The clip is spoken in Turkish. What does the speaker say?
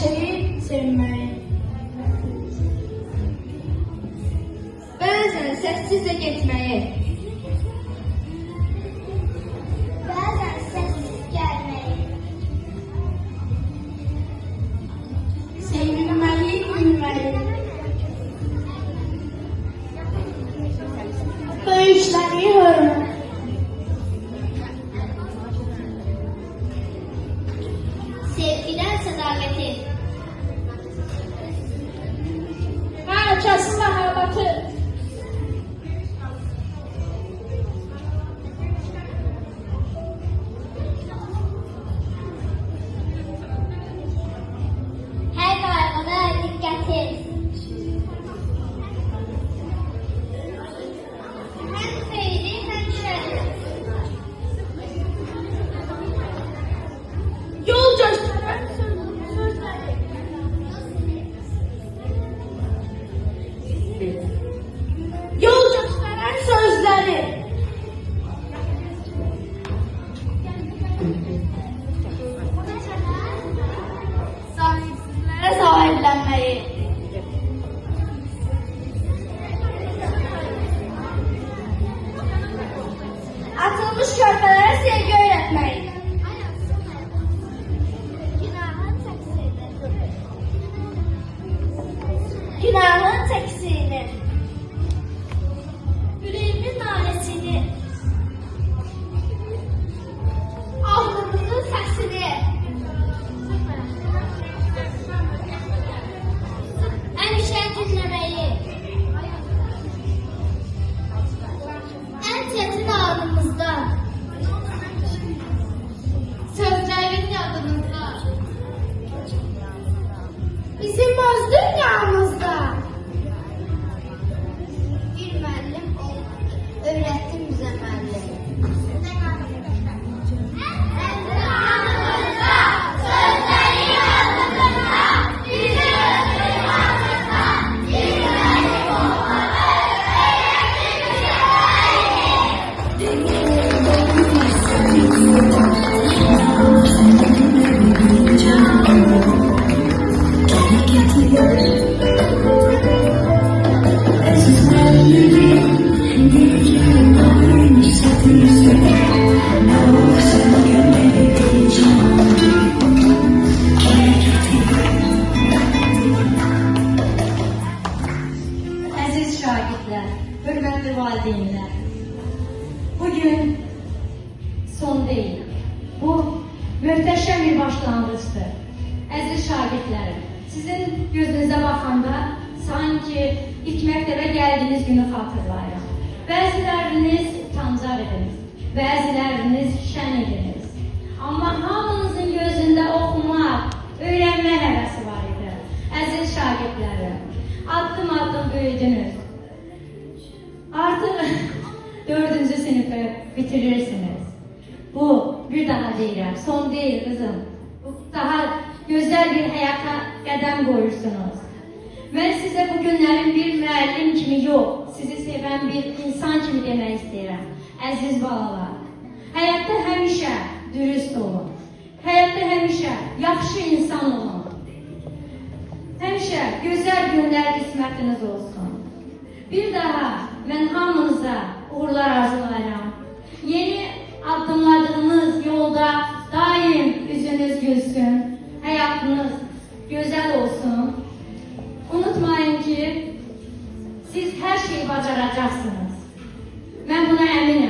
Şeyi sevmeyi. Bazen sessizce gitmeyi. Bazen sessiz gelmeyi. Sevilmeyi, gülmeyi. Böyüşleri hürmet. Sevgiden sadakati. Herkesin mahabbeti. Her kaygıda dikkati. Hem feyli hem şerri. Yol gösteren Yol gösteren sözleri. Sahipsizlere sahiplenmeyi. Atılmış körpelere sevgi öğretmeyi. Günahın teksini. Yüreğimin naresini. Ahlımızın sesini. Endişe dinlemeyi. En çetin anımızda. Sözlerin yadımızda. Bizim öz dünyamızda. Bir müəllim olmadı. Öğrettin bize müəllim. Aziz şagirdler, hürmetli valideynler, bugün son değil, bu muhteşem bir başlangıçtır. Aziz şagirdlerim, sizin gözünüze bakanda sanki ilk mektebe geldiğiniz günü hatırlayın. Bəziləriniz utancaq ediniz, bəziləriniz şən ediniz. Amma hamınızın gözündə oxumaq, öyrənmə həvəsi var idi. Əziz şagirdlərim, addım addım büyüdünüz. Artık 4. sınıfı bitirirsiniz. Bu Bir daha deyirəm, son deyil kızım. Daha güzel bir hayata qədəm qoyursunuz. Ben size bu günlerin bir müəllim kimi yok, sizi seven bir insan kimi demək istəyirəm. Əziz balalar, hayatta həmişə dürüst olun. Hayatta həmişə yaxşı insan olun. Həmişə gözəl günlər qismətiniz olsun. Bir daha mən hamınıza uğurlar arzulayıram. Yeni adımladığınız yolda daim yüzünüz gülsün. Hayatınız güzel olsun. Unutmayın ki siz her şeyi bacaracaksınız. Ben buna eminim.